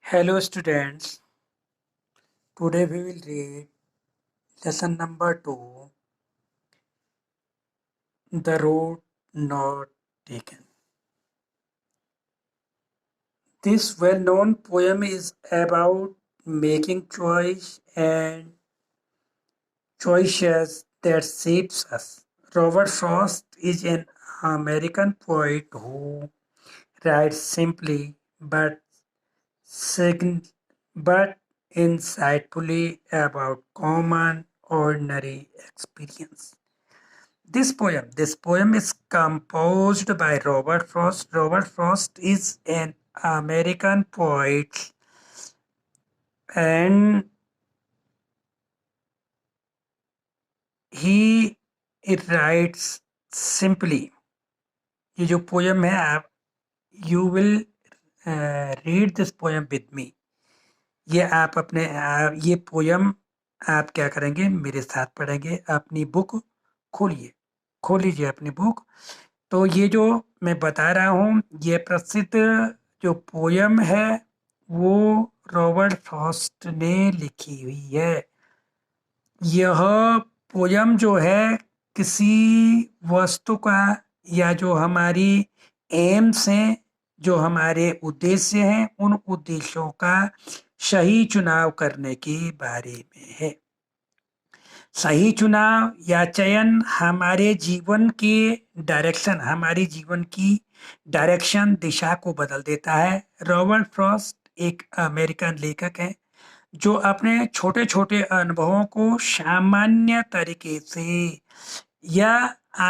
Hello students, today we will read lesson number 2, The Road Not Taken. This well-known poem is about making choice and choices that shapes us. Robert Frost is an American poet who writes simply sign- but insightfully about common ordinary experience. This poem is composed by Robert Frost. Robert Frost is an American poet and he it writes simply. ये जो poem है आप you will read this poem with me. ये आप ये poem आप क्या करेंगे मेरे साथ पढ़ेंगे. अपनी बुक खोलिए खोल लीजिए अपनी बुक. तो ये जो मैं बता रहा हूँ ये प्रसिद्ध जो पोयम है वो रॉबर्ट फ्रॉस्ट ने लिखी हुई है. यह पोयम जो है किसी वस्तु का या जो हमारी एम्स हैं, जो हमारे उद्देश्य हैं, उन उद्देश्यों का सही चुनाव करने के बारे में है. सही चुनाव या चयन हमारे जीवन के हमारे जीवन की डायरेक्शन, दिशा को बदल देता है. रॉबर्ट फ्रॉस्ट एक अमेरिकन लेखक हैं जो अपने छोटे छोटे अनुभवों को सामान्य तरीके से या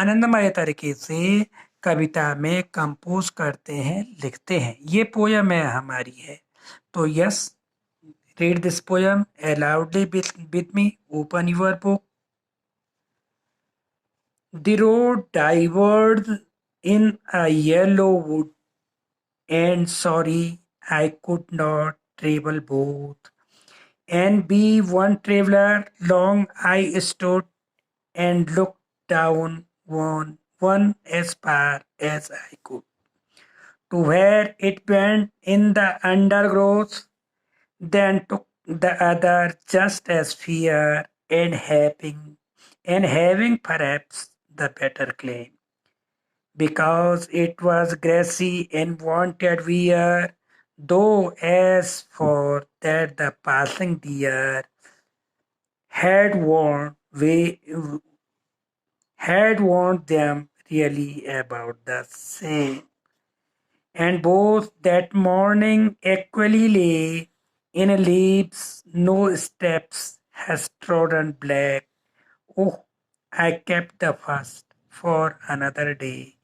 आनंदमय तरीके से कविता में कंपोज करते हैं, लिखते हैं. ये पोयम है हमारी है. तो yes, read this poem loudly with me. Open your book. The road diverged in a yellow wood, and sorry I could not travel both. And be one traveler long I stood and looked down one as far as I could. To where it went in the undergrowth, then took the other just as fear and having perhaps the better claim, because it was grassy and wanted wear, though as for that the passing deer had warned we had warned them really about the same. And both that morning equally lay in leaves, no steps has trodden black. Oh, I kept the first for another day,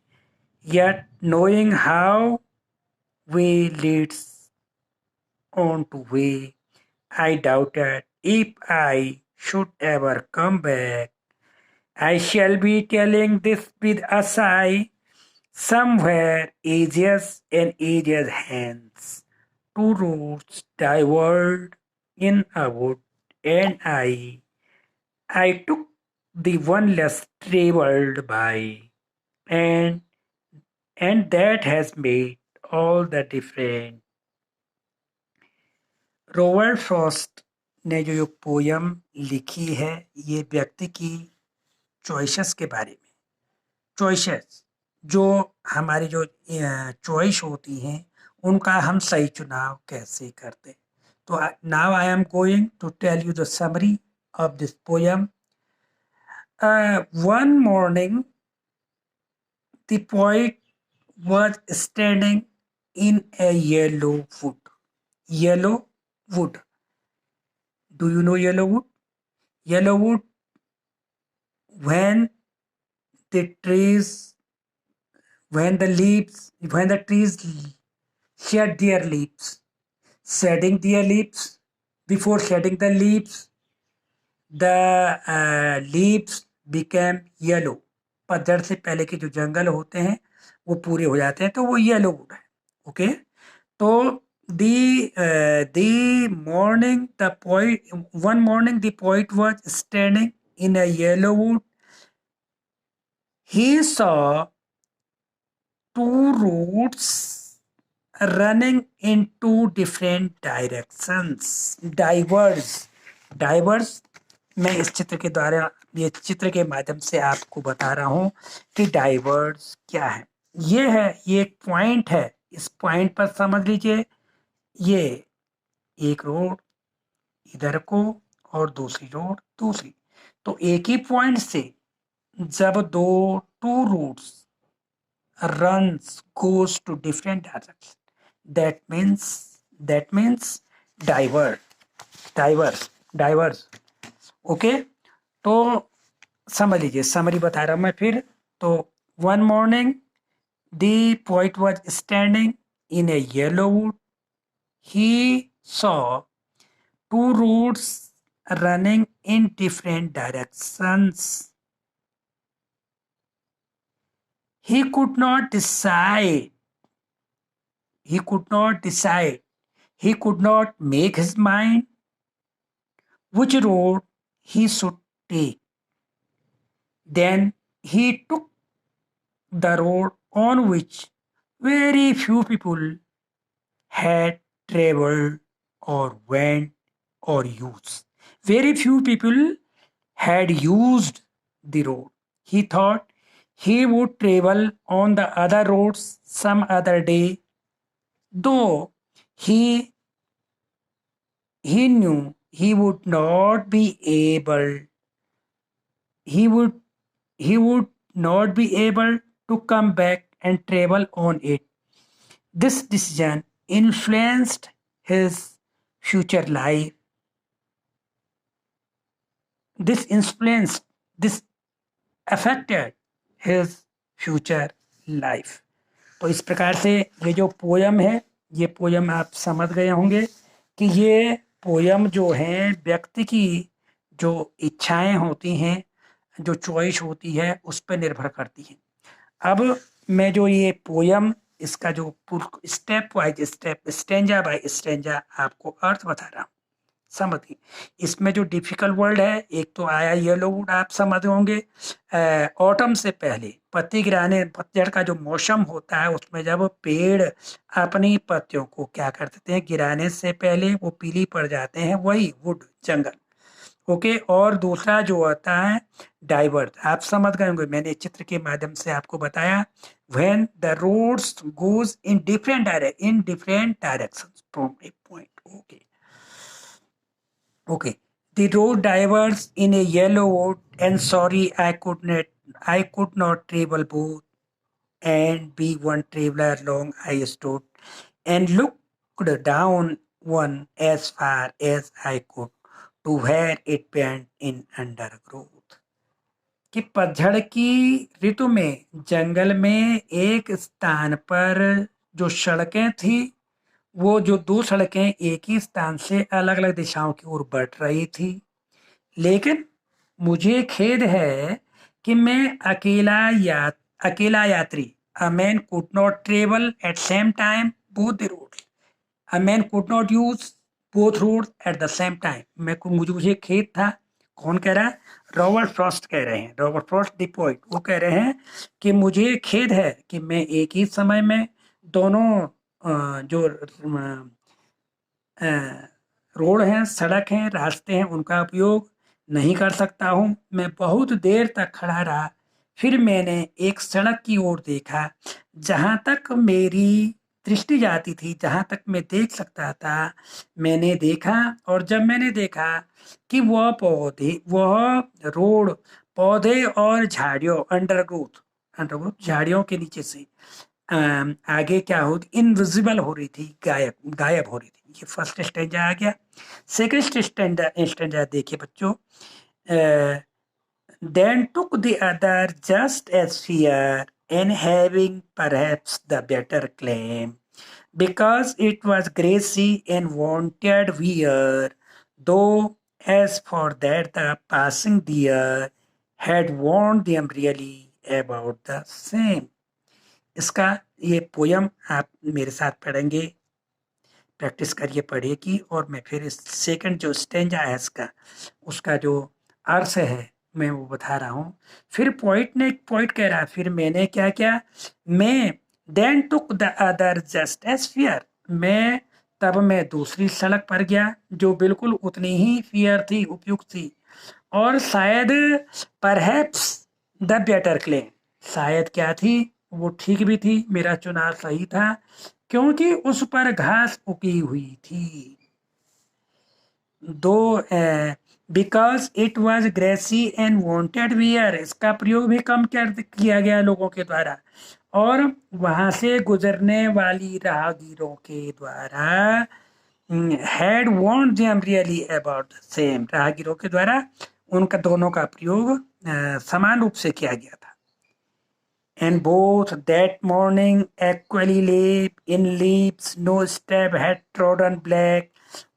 yet knowing how way leads on to way, I doubted if I should ever come back. I shall be telling this with a sigh, somewhere ages and ages hence. Two roads diverged in a wood, and I took the one less traveled by, and that has made all the difference. Robert Frost ने जो poem लिखी है ये व्यक्ति की choices के बारे में. चॉइसेस जो हमारी जो चॉइस होती हैं उनका हम सही चुनाव कैसे करते हैं. तो now I am going to tell you the summary of this poem. One morning the poet was standing in a yellow wood. Yellow wood. Do you know yellow wood? Yellow wood, when the trees, when the trees shed their leaves, before shedding the leaves, the leaves became yellow. पतझड़ से पहले के जो जंगल होते हैं वो पूरे हो जाते हैं तो वो येलो वुड है. ओके. तो the morning the poet one morning the poet was standing in a yellow wood. He saw two roads running in two different directions. Diverse. Diverse मैं इस चित्र के द्वारा, ये चित्र के माध्यम से आपको बता रहा हूं कि डाइवर्स क्या है। ये है, ये एक पॉइंट है, इस पॉइंट पर समझ लीजिए, ये एक रोड इधर को और दूसरी रोड दूसरी, तो एक ही पॉइंट से जब two routes runs goes to different direction, that means diverse. Okay, तो समझ लीजिए, समरी बता रहा हूं मैं फिर। तो one morning the poet was standing in a yellow wood. He saw two roads running in different directions. He could not decide. He could not make his mind which road he should take. Then he took the road on which very few people had traveled or went or used. Very few people had used the road. He thought he would travel on the other roads some other day, though he knew he would not be able he would not be able to come back and travel on it. This decision influenced his future life. This affected his future life. तो इस प्रकार से ये जो poem है, ये poem आप समझ गए होंगे कि ये पोयम जो है व्यक्ति की जो इच्छाएं होती हैं, जो चॉइस होती है, उस पर निर्भर करती हैं। अब मैं जो ये पोयम, इसका जो step wise step, stanza by stanza आपको अर्थ बता रहा हूँ, समझिए। इसमें जो डिफिकल्ट वर्ड है, एक तो आया येलो वुड, आप समझ होंगे। ऑटम से पहले पत्ती गिराने, पतझड़ का जो मौसम होता है, उसमें जब पेड़ अपनी पत्तियों को क्या करते हैं, गिराने से पहले वो पीली पड़ जाते हैं, वही वुड, जंगल। ओके, और दूसरा जो होता है डाइवर्स, आप समझ गए होंगे, मैंने चित्र के माध्यम से आपको बताया। When the roads goes in different directions from a point. Okay. The road diverges in a yellow wood, and sorry, I could not travel both. And be one traveler long I stood, and looked down one as far as I could, to where it bent in undergrowth. कि पतझड़ की ऋतु में जंगल में एक स्थान पर जो सड़कें थी, वो जो दो सड़कें एक ही स्थान से अलग अलग दिशाओं की ओर बढ़ रही थी, लेकिन मुझे खेद है कि मैं अकेला यात्री, a man could not travel at same time both the roads. A man could not use both roads at the same time. मुझे खेद था। कौन कह रहा है? रॉबर्ट फ्रॉस्ट कह रहे हैं, रॉबर्ट फ्रॉस्ट द पोएट। वो कह रहे हैं कि मुझे खेद है कि मैं एक ही समय में दोनों जो रोड हैं, सड़क हैं, रास्ते हैं, उनका उपयोग नहीं कर सकता हूँ। मैं बहुत देर तक खड़ा रहा, फिर मैंने एक सड़क की ओर देखा, जहाँ तक मेरी दृष्टि जाती थी, जहाँ तक मैं देख सकता था, मैंने देखा। और जब मैंने देखा कि वह रोड पौधे और झाड़ियों, अंडरग्रोथ झाड़ियों के नीचे से आगे क्या हो, इनविजिबल हो रही थी, गायब हो रही थी। ये फर्स्ट स्टेंजा आ गया। सेकंड स्टेंजा देखिए बच्चों। then took the other just as fair, and having perhaps the better claim, because it was grassy and wanted wear, though as for that the passing deer had warned them really about the same. इसका ये poem आप मेरे साथ पढ़ेंगे, practice करिए, पढ़िए की। और मैं फिर इस सेकंड जो स्टेंजा है इसका, उसका जो अर्थ है मैं वो बता रहा हूँ। फिर पॉइंट कह रहा है, फिर मैंने क्या किया, मैं then took the other just as fair. तब मैं दूसरी सड़क पर गया जो बिल्कुल उतनी ही फियर थी, उपयुक्त थी। और शायद परहैप्स द बेटर क्लेम, शायद क्या थी, वो ठीक भी थी, मेरा चुनाव सही था क्योंकि उस पर घास उगी हुई थी। दो because it was grassy and wanted wear, इसका प्रयोग भी कम किया गया लोगों के द्वारा और वहां से गुजरने वाली राहगीरों के द्वारा had want them really about same, राहगीरों के द्वारा उनका दोनों का प्रयोग समान रूप से किया गया था। And both that morning equally late in leaves, no step had trodden black.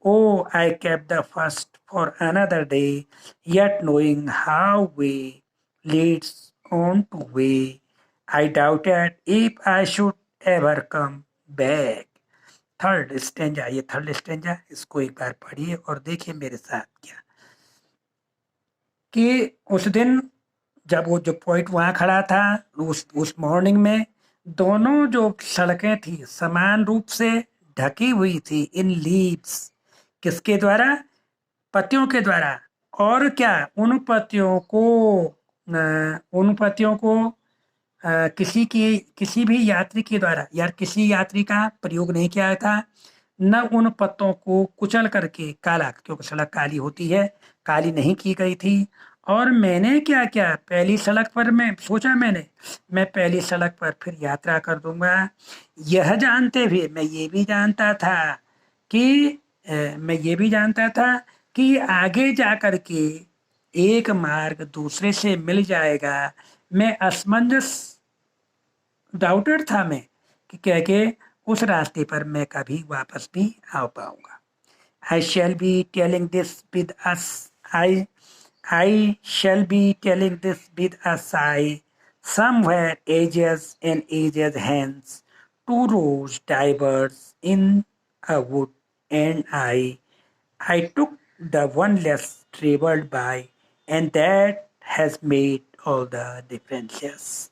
Oh, I kept the first for another day, yet knowing how way leads on to way, I doubted if I should ever come back. Third stanza, ये third stanza, इसको एक बार पढ़िए और देखिए मेरे साथ क्या कि उस दिन जब वो जो पोइट वहाँ खड़ा था, उस मॉर्निंग में दोनों जो सड़कें थी समान रूप से ढकी हुई थी इन लीव्स, किसके द्वारा, पत्तियों के द्वारा। और क्या, उन पत्तियों को किसी भी यात्री के द्वारा, यार किसी यात्री का प्रयोग नहीं किया था, न उन पत्तों को कुचल करके काला, क्योंकि सड़क काली होती है, काली नहीं की गई थी। और मैंने क्या किया, पहली सड़क पर मैं पहली सड़क पर फिर यात्रा कर दूंगा, यह जानते हुए मैं ये भी जानता था कि आगे जाकर के एक मार्ग दूसरे से मिल जाएगा। मैं असमंजस, डाउटेड था मैं कि कह के उस रास्ते पर मैं कभी वापस भी आ पाऊंगा। I shall be telling this with us. I shall be telling this with a sigh. Somewhere ages and ages hence, two roads diverged in a wood, and I took the one less traveled by, and that has made all the differences.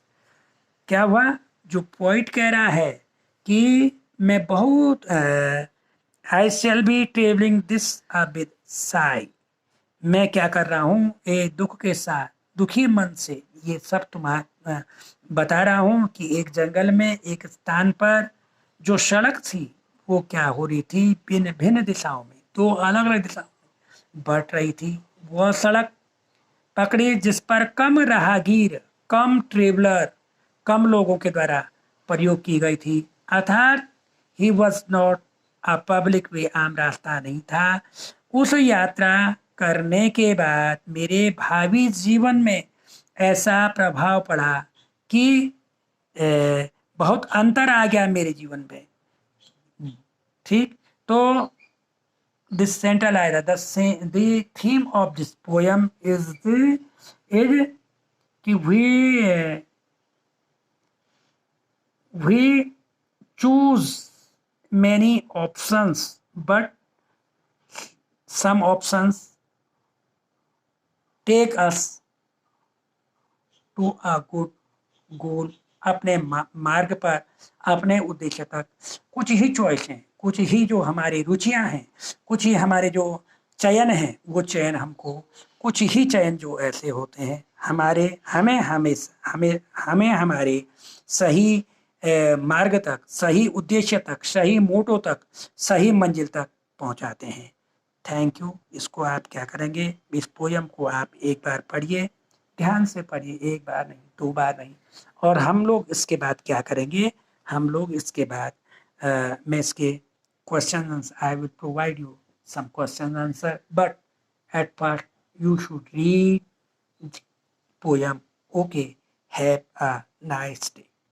क्या हुआ, जो point कह रहा है कि मैं बहुत I shall be travelling this with Sai, मैं क्या कर रहा हूँ, एक दुख के साथ, दुखी मन से ये सब तुम्हारा बता रहा हूँ कि एक जंगल में एक स्थान पर जो सड़क थी वो क्या हो रही थी, भिन्न भिन्न दिशाओं में, दो अलग अलग दिशाओं में बढ़ रही थी। वह सड़क पकड़ी जिस पर कम राहगीर, कम ट्रेवलर, कम लोगों के द्वारा प्रयोग की गई थी, अर्थात he was not a public way, आम रास्ता नहीं था। उस यात्रा करने के बाद मेरे भावी जीवन में ऐसा प्रभाव पड़ा कि बहुत अंतर आ गया मेरे जीवन में। ठीक, तो दिस सेंट्रल आएगा, the theme of this poem is कि we choose many options, but some options take us to a good goal। अपने मार्ग पर, अपने उद्देश्य तक कुछ ही चॉइस हैं, कुछ ही जो हमारी रुचियां हैं, कुछ ही हमारे जो चयन हैं, वो चयन हमको, कुछ ही चयन जो ऐसे होते हैं हमें हमारे सही मार्ग तक, सही उद्देश्य तक, सही मोटो तक, सही मंजिल तक पहुंचाते हैं। Thank you. इसको आप क्या करेंगे, इस पोयम को आप एक बार पढ़िए, ध्यान से पढ़िए, एक बार नहीं, दो बार नहीं। और हम लोग इसके बाद क्या करेंगे, हम लोग इसके बाद मैं इसके question answer, I will provide you some question answer, but at first you should read the poem. Okay, have a nice day.